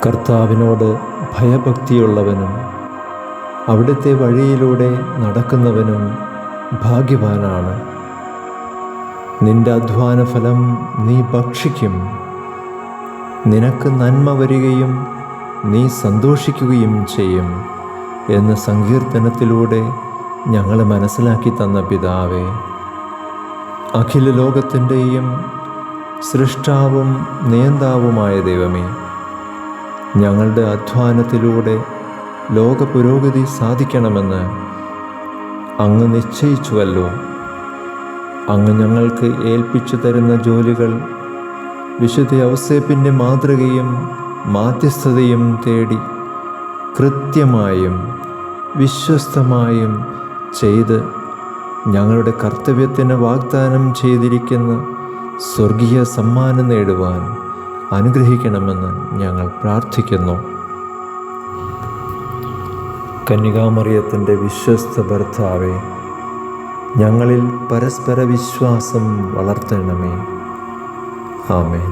കർത്താവിനോട് ഭയഭക്തിയുള്ളവനും അവിടുത്തെ വഴിയിലൂടെ നടക്കുന്നവനും ഭാഗ്യവാനാണ്. നിന്റെ അധ്വാനഫലം നീ ഭക്ഷിക്കും. നിനക്ക് നന്മ വരികയും നീ സന്തോഷിക്കുകയും ചെയ്യും എന്ന് സങ്കീർത്തനത്തിലൂടെ ഞങ്ങളെ മനസ്സിലാക്കി തന്ന പിതാവേ, അഖില ലോകത്തിൻ്റെയും സൃഷ്ടാവും നിയന്താവുമായ ദൈവമേ, ഞങ്ങളുടെ അധ്വാനത്തിലൂടെ ലോക പുരോഗതി സാധിക്കണമെന്ന് അങ്ങ് നിശ്ചയിച്ചുവല്ലോ. അങ്ങ് ഞങ്ങൾക്ക് ഏൽപ്പിച്ചു തരുന്ന ജോലികൾ വിശുദ്ധ യൗസേപ്പിൻ്റെ മാതൃകയും മാധ്യസ്ഥതയും തേടി കൃത്യമായും വിശ്വസ്തമായും ചെയ്ത് ഞങ്ങളുടെ കർത്തവ്യത്തിന് വാഗ്ദാനം ചെയ്തിരിക്കുന്ന സ്വർഗീയ സമ്മാനം നേടുവാൻ അനുഗ്രഹിക്കണമെന്ന് ഞങ്ങൾ പ്രാർത്ഥിക്കുന്നു. കന്യകാമറിയത്തിൻ്റെ വിശ്വസ്ത ഭർത്താവേ, ഞങ്ങളിൽ പരസ്പര വിശ്വാസം വളർത്തണമേ. ആമേൻ.